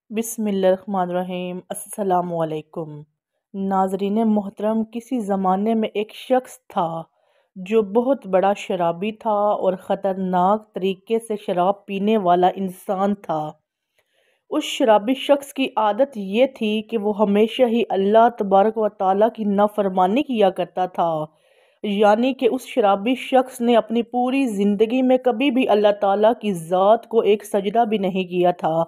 بسم اللہ الرحمن الرحیم۔ السلام علیکم ناظرین محترم، کسی زمانے میں ایک شخص تھا جو بہت بڑا شرابی تھا اور خطرناک طریقے سے شراب پینے والا انسان تھا۔ اس شرابی شخص کی عادت یہ تھی کہ وہ ہمیشہ ہی اللہ تبارک و تعالیٰ کی نافرمانی کیا کرتا تھا، یعنی کہ اس شرابی شخص نے اپنی پوری زندگی میں کبھی بھی اللہ تعالیٰ کی ذات کو ایک سجدہ بھی نہیں کیا تھا۔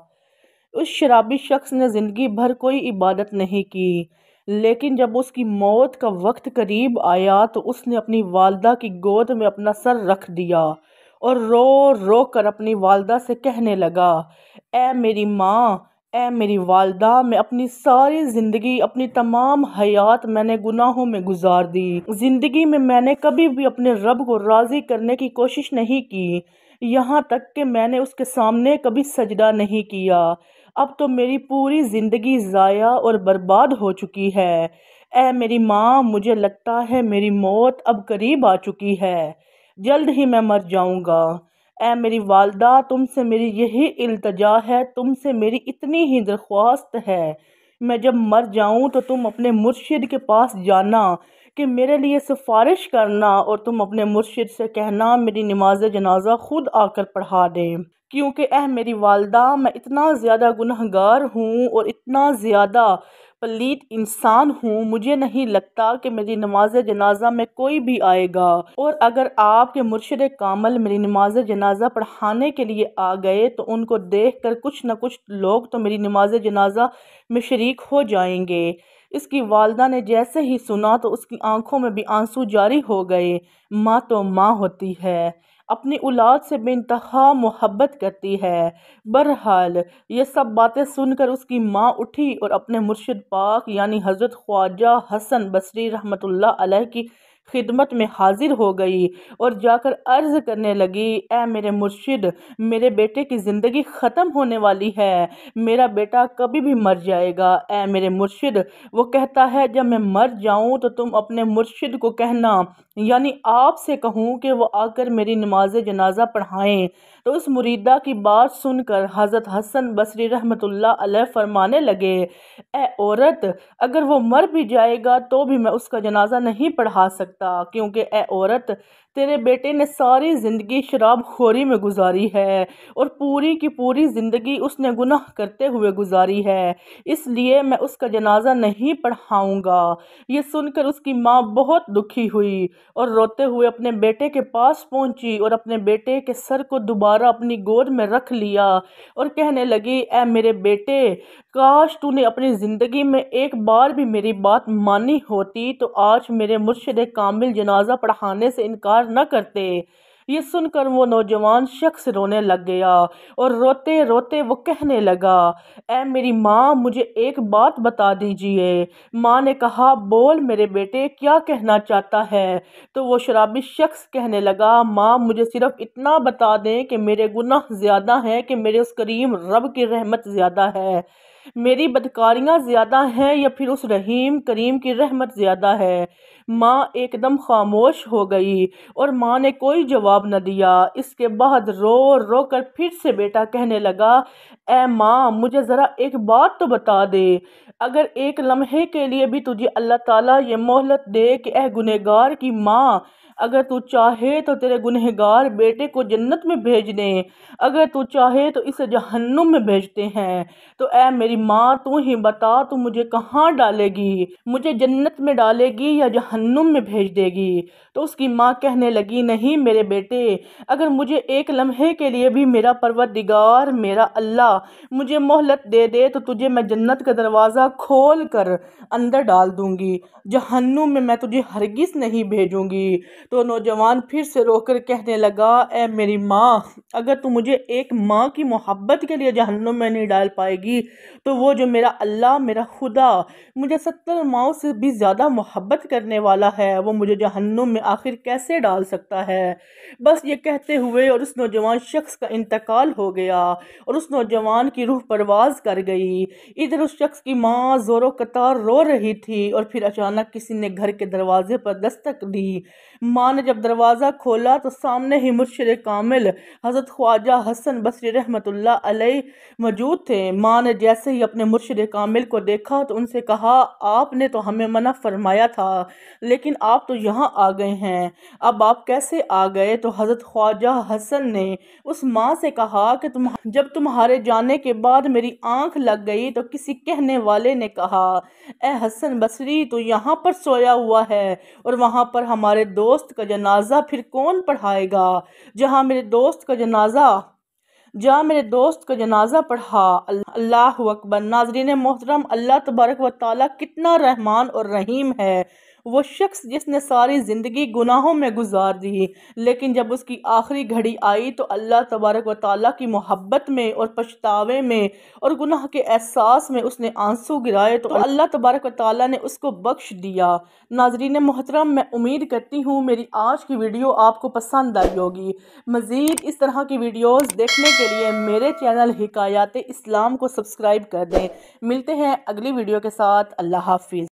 اس شرابی شخص نے زندگی بھر کوئی عبادت نہیں کی، لیکن جب اس کی موت کا وقت قریب آیا تو اس نے اپنی والدہ کی گود میں اپنا سر رکھ دیا اور رو رو کر اپنی والدہ سے کہنے لگا، اے میری ماں، اے میری والدہ، میں اپنی ساری زندگی، اپنی تمام حیات میں نے گناہوں میں گزار دی۔ زندگی میں نے کبھی بھی اپنے رب کو راضی کرنے کی کوشش نہیں کی، یہاں تک کہ میں نے اس کے سامنے کبھی سجدہ نہیں کیا۔ اب تو میری پوری زندگی ضائع اور برباد ہو چکی ہے۔ اے میری ماں، مجھے لگتا ہے میری موت اب قریب آ چکی ہے، جلد ہی میں مر جاؤں گا۔ اے میری والدہ، تم سے میری یہی التجا ہے، تم سے میری اتنی ہی درخواست ہے، میں جب مر جاؤں تو تم اپنے مرشد کے پاس جانا کہ میرے لیے سفارش کرنا، اور تم اپنے مرشد سے کہنا میری نماز جنازہ خود آ کر پڑھا دے، کیونکہ اے میری والدہ، میں اتنا زیادہ گنہگار ہوں اور اتنا زیادہ پلیت انسان ہوں، مجھے نہیں لگتا کہ میری نماز جنازہ میں کوئی بھی آئے گا، اور اگر آپ کے مرشد کامل میری نماز جنازہ پڑھانے کے لیے آ گئے تو ان کو دیکھ کر کچھ نہ کچھ لوگ تو میری نماز جنازہ میں شریک ہو جائیں گے۔ اس کی والدہ نے جیسے ہی سنا تو اس کی آنکھوں میں بھی آنسو جاری ہو گئے۔ ماں تو ماں ہوتی ہے، اپنی اولاد سے بے انتہا محبت کرتی ہے۔ بہرحال یہ سب باتیں سن کر اس کی ماں اٹھی اور اپنے مرشد پاک یعنی حضرت خواجہ حسن بصری رحمۃ اللہ علیہ کی خدمت میں حاضر ہو گئی اور جا کر عرض کرنے لگی، اے میرے مرشد، میرے بیٹے کی زندگی ختم ہونے والی ہے، میرا بیٹا کبھی بھی مر جائے گا۔ اے میرے مرشد، وہ کہتا ہے جب میں مر جاؤں تو تم اپنے مرشد کو کہنا، یعنی آپ سے کہوں کہ وہ آ کر میری نماز جنازہ پڑھائیں۔ تو اس مریدہ کی بات سن کر حضرت حسن بصری رحمۃ اللہ علیہ فرمانے لگے، اے عورت، اگر وہ مر بھی جائے گا تو بھی میں اس کا جنازہ نہیں پڑھا سکتا، کیونکہ اے عورت، تیرے بیٹے نے ساری زندگی شراب خوری میں گزاری ہے اور پوری کی پوری زندگی اس نے گناہ کرتے ہوئے گزاری ہے، اس لیے میں اس کا جنازہ نہیں پڑھاؤں گا۔ یہ سن کر اس کی ماں بہت دکھی ہوئی اور روتے ہوئے اپنے بیٹے کے پاس پہنچی اور اپنے بیٹے کے سر کو دوبارہ اپنی گود میں رکھ لیا اور کہنے لگی، اے میرے بیٹے، کاش تو نے اپنی زندگی میں ایک بار بھی میری بات مانی ہوتی تو آج میرے مرشد کامل جنازہ پڑھانے سے انکار نہ کرتے۔ یہ سن کر وہ نوجوان شخص رونے لگ گیا اور روتے روتے وہ کہنے لگا، اے میری ماں، مجھے ایک بات بتا دیجئے۔ ماں نے کہا، بول میرے بیٹے، کیا کہنا چاہتا ہے؟ تو وہ شرابی شخص کہنے لگا، ماں، مجھے صرف اتنا بتا دیں کہ میرے گناہ زیادہ ہیں کہ میرے اس کریم رب کی رحمت زیادہ ہے، میری بدکاریاں زیادہ ہیں یا پھر اس رحیم کریم کی رحمت زیادہ ہے۔ ماں ایک دم خاموش ہو گئی اور ماں نے کوئی جواب نہ دیا۔ اس کے بعد رو رو کر پھر سے بیٹا کہنے لگا، اے ماں، مجھے ذرا ایک بات تو بتا دے، اگر ایک لمحے کے لیے بھی تجھے اللہ تعالیٰ یہ مہلت دے کہ اے گنہگار کی ماں، اگر تو چاہے تو تیرے گنہگار بیٹے کو جنت میں بھیج دیں، اگر تو چاہے تو اسے جہنم میں بھیجتے ہیں، تو اے میری ماں، تو ہی بتا، تو مجھے کہاں ڈالے گی؟ مجھے جنت میں ڈالے گی یا جہنم میں بھیج دے گی؟ تو اس کی ماں کہنے لگی، نہیں میرے بیٹے، اگر مجھے ایک لمحے کے لیے بھی میرا پروردگار، میرا اللہ مجھے مہلت دے دے تو تجھے میں جنت کا دروازہ کھول کر اندر ڈال دوں گی، جہنم میں تجھے ہرگز نہیں بھیجوں گی۔ تو نوجوان پھر سے رو کر کہنے لگا، اے میری ماں، اگر تو مجھے ایک ماں کی محبت کے لیے جہنم میں نہیں ڈال پائے گی تو وہ جو میرا اللہ، میرا خدا مجھے 70 ماؤں سے بھی زیادہ محبت کرنے والا ہے، وہ مجھے جہنم میں آخر کیسے ڈال سکتا ہے؟ بس یہ کہتے ہوئے اور اس نوجوان شخص کا انتقال ہو گیا اور اس نوجوان کی روح پرواز کر گئی۔ ادھر اس شخص کی ماں زور و قطار رو رہی تھی اور پھر اچانک کسی نے گھر کے دروازے پر دستک دی۔ ماں نے جب دروازہ کھولا تو سامنے ہی مرشد کامل حضرت خواجہ حسن بصری رحمۃ اللہ علیہ موجود تھے۔ ماں نے جیسے جیسے ہی اپنے مرشد کامل کو دیکھا تو ان سے کہا آپ نے تو ہمیں منع فرمایا تھا لیکن آپ تو یہاں آ گئے ہیں، اب آپ کیسے آ گئے؟ تو حضرت خواجہ حسن نے اس ماں سے کہا کہ جب تمہارے جانے کے بعد میری آنکھ لگ گئی تو کسی کہنے والے نے کہا اے حسن بصری تو یہاں پر سویا ہوا ہے اور وہاں پر ہمارے دوست کا جنازہ پھر کون پڑھائے گا؟ جہاں میرے دوست کا جنازہ پڑھا۔ اللہ اکبر۔ ناظرین محترم، اللہ تبارک و تعالیٰ کتنا رحمان اور رحیم ہے۔ وہ شخص جس نے ساری زندگی گناہوں میں گزار دی لیکن جب اس کی آخری گھڑی آئی تو اللہ تبارک و تعالیٰ کی محبت میں اور پچھتاوے میں اور گناہ کے احساس میں اس نے آنسو گرائے تو اللہ تبارک و تعالیٰ نے اس کو بخش دیا۔ ناظرین محترم، میں امید کرتی ہوں میری آج کی ویڈیو آپ کو پسند آئی ہوگی۔ مزید اس طرح کی ویڈیوز دیکھنے کے لیے میرے چینل حکایات اسلام کو سبسکرائب کر دیں۔ ملتے ہیں اگلی ویڈیو کے ساتھ۔ اللہ حافظ۔